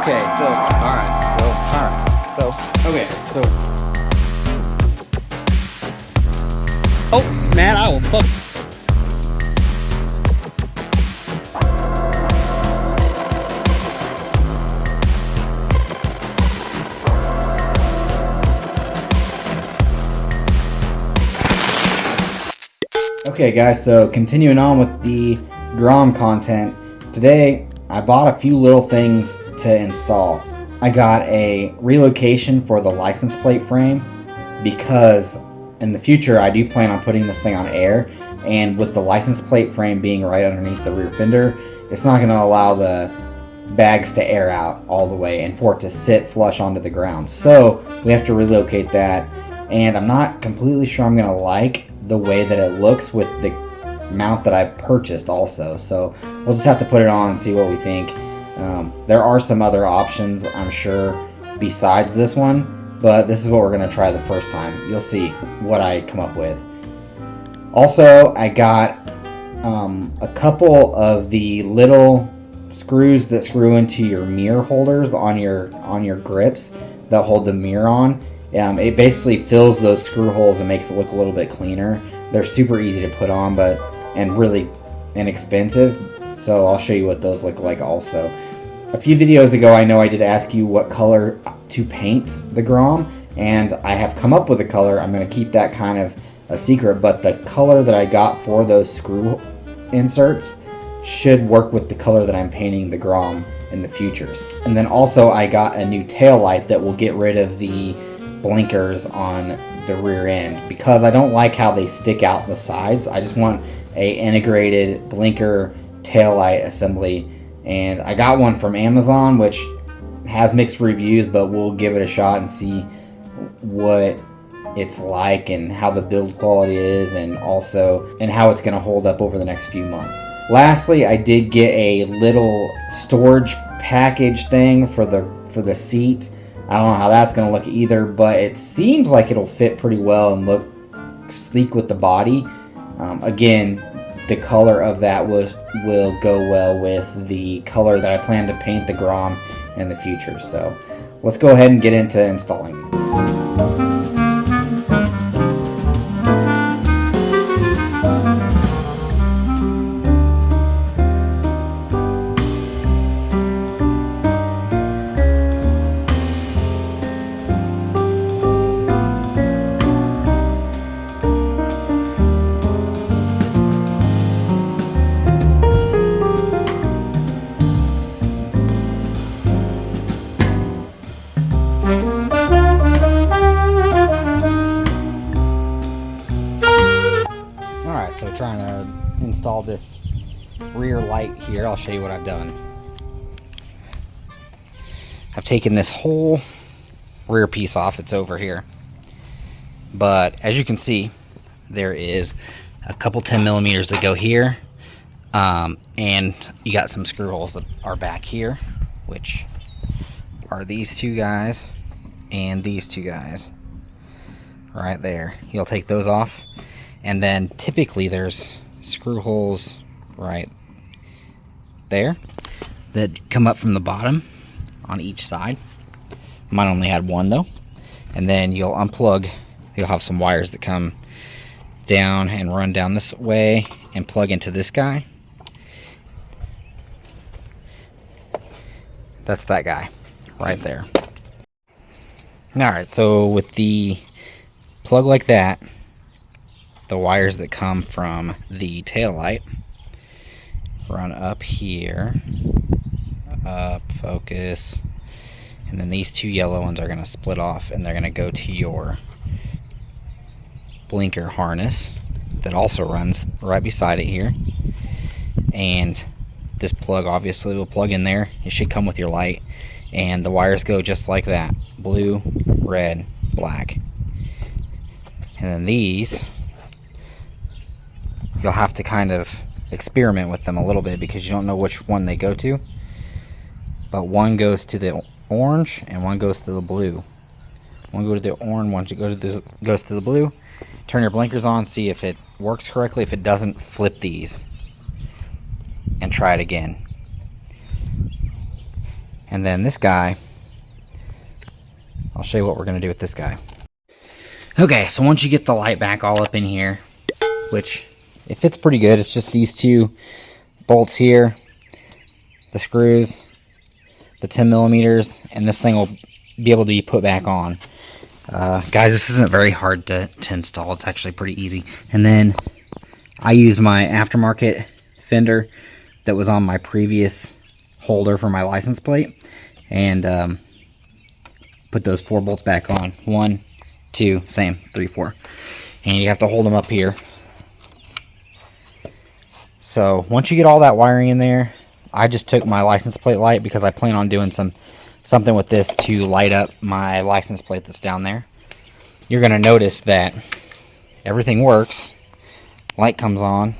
Okay, so, oh, man, I will fuck. Okay guys, so continuing on with the Grom content, today I bought a few little things to install. I got a relocation for the license plate frame because in the future I do plan on putting this thing on air, and with the license plate frame being right underneath the rear fender, it's not going to allow the bags to air out all the way and for it to sit flush onto the ground. So we have to relocate that, and I'm not completely sure I'm going to like the way that it looks with the mount that I purchased also. So we'll just have to put it on and see what we think. There are some other options, I'm sure, besides this one, but this is what we're going to try the first time. You'll see what I come up with. Also, I got a couple of the little screws that screw into your mirror holders on your grips that hold the mirror on. It basically fills those screw holes and makes it look a little bit cleaner. They're super easy to put on, and really inexpensive. So I'll show you what those look like also. A few videos ago, I know I did ask you what color to paint the Grom, and I have come up with a color. I'm going to keep that kind of a secret, but the color that I got for those screw inserts should work with the color that I'm painting the Grom in the futures. And then also I got a new tail light that will get rid of the blinkers on the rear end because I don't like how they stick out the sides. I just want a integrated blinker tail light assembly, and I got one from Amazon which has mixed reviews, but we'll give it a shot and see what it's like and how the build quality is, and how it's going to hold up over the next few months. Lastly, I did get a little storage package thing for the seat. I don't know how that's going to look either, but it seems like it'll fit pretty well and look sleek with the body. Again, the color of that will go well with the color that I plan to paint the Grom in the future. So let's go ahead and get into installing these. Alright, so trying to install this rear light here. I'll show you what I've done. I've taken this whole rear piece off. It's over here. But as you can see, there is a couple 10mm that go here. And you got some screw holes that are back here, which are these two guys and these two guys right there. You'll take those off, and then typically there's screw holes right there that come up from the bottom on each side. Mine only had one though. And then you'll unplug, you'll have some wires that come down and run down this way and plug into this guy. That's that guy right there. Alright, so with the plug like that, the wires that come from the tail light run up here, up, focus, and then these two yellow ones are going to split off and they're going to go to your blinker harness that also runs right beside it here. And this plug obviously will plug in there. It should come with your light, and the wires go just like that: blue, red, black. And then these, you'll have to kind of experiment with them a little bit because you don't know which one they go to, but one goes to the orange and one goes to the blue. One goes to the orange, one goes to the blue. Turn your blinkers on, see if it works correctly. If it doesn't, flip these and try it again. And then this guy, I'll show you what we're going to do with this guy. Okay, so once you get the light back all up in here, which it fits pretty good, it's just these two bolts here, the screws, the 10 millimeters, and this thing will be able to be put back on. Guys, this isn't very hard to install. It's actually pretty easy. And then I used my aftermarket fender that was on my previous holder for my license plate, and put those 4 bolts back on. 1, 2, same, 3, 4. And you have to hold them up here. So once you get all that wiring in there, I just took my license plate light because I plan on doing something with this to light up my license plate that's down there. You're going to notice that everything works. Light comes on.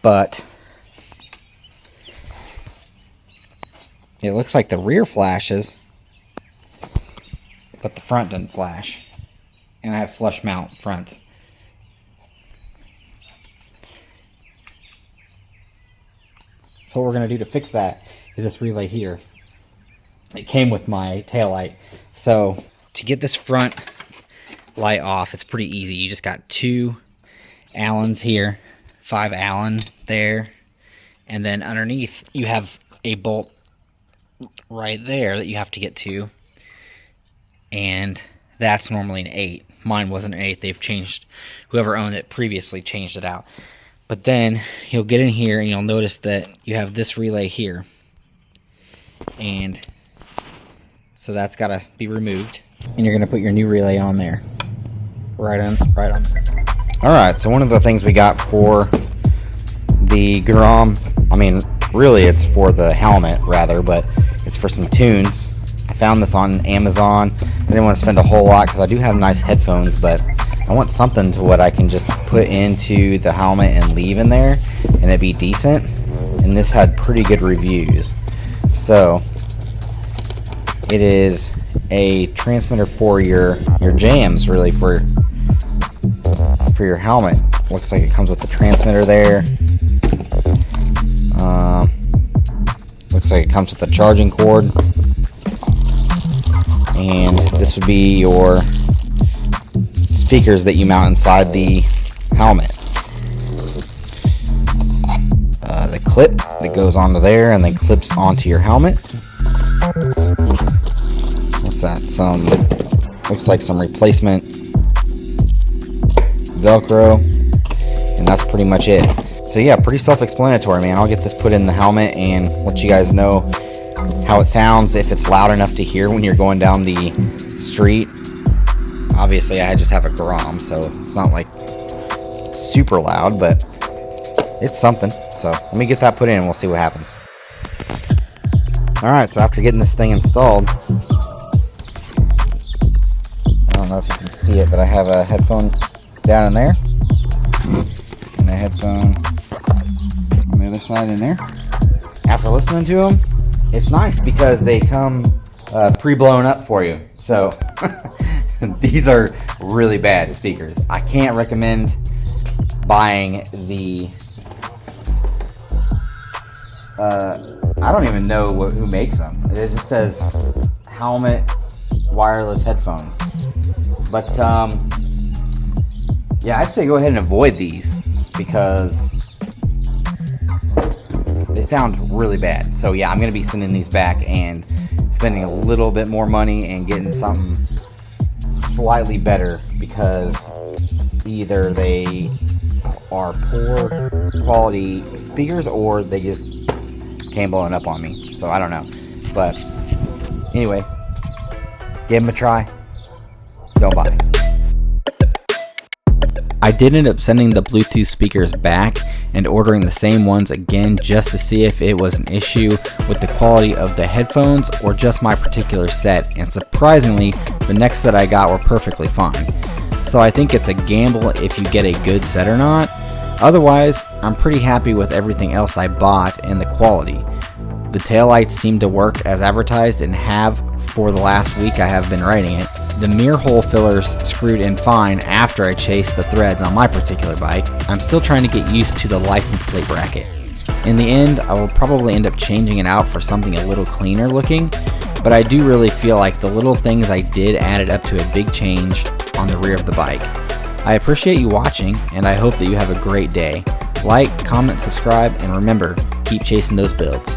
But it looks like the rear flashes, but the front doesn't flash. And I have flush mount fronts. So what we're going to do to fix that is this relay here. It came with my tail light. So to get this front light off, it's pretty easy. You just got 2 Allens here, 5 Allen there, and then underneath you have a bolt right there that you have to get to, and that's normally an 8. Mine wasn't an 8. They've changed, whoever owned it previously changed it out. But then you'll get in here and you'll notice that you have this relay here, and so that's got to be removed, and you're going to put your new relay on there, right on. Alright, so one of the things we got for the Grom, I mean really it's for the helmet rather, but it's for some tunes. I found this on Amazon. I didn't want to spend a whole lot because I do have nice headphones, but I want something to what I can just put into the helmet and leave in there and it'd be decent. And this had pretty good reviews. So it is a transmitter for your jams, really, for your helmet. Looks like it comes with the transmitter there. Looks like it comes with a charging cord. And this would be your speakers that you mount inside the helmet. The clip that goes onto there and then clips onto your helmet. What's that? Looks like some replacement Velcro, and that's pretty much it. So yeah, pretty self-explanatory, man. I'll get this put in the helmet and let you guys know how it sounds, if it's loud enough to hear when you're going down the street. Obviously I just have a Grom, so it's not like super loud, but it's something. So let me get that put in and we'll see what happens. Alright, so after getting this thing installed, I don't know if you can see it, but I have a headphone down in there and a headphone on the other side in there. After listening to them, it's nice because they come pre-blown up for you. So these are really bad speakers. I can't recommend buying the I don't even know who makes them. It just says Helmet wireless headphones. But yeah, I'd say go ahead and avoid these because they sound really bad. So yeah, I'm gonna be sending these back and spending a little bit more money and getting something slightly better, because either they are poor quality speakers or they just came blowing up on me. So I don't know, but anyway, give them a try. Don't buy. I did end up sending the Bluetooth speakers back and ordering the same ones again just to see if it was an issue with the quality of the headphones or just my particular set, and surprisingly the next set I got were perfectly fine. So I think it's a gamble if you get a good set or not. Otherwise, I'm pretty happy with everything else I bought and the quality. The taillights seem to work as advertised and have for the last week I have been riding it. The mirror hole fillers screwed in fine after I chased the threads on my particular bike. I'm still trying to get used to the license plate bracket. In the end, I will probably end up changing it out for something a little cleaner looking, but I do really feel like the little things I did added up to a big change on the rear of the bike. I appreciate you watching, and I hope that you have a great day. Like, comment, subscribe, and remember, keep chasing those builds.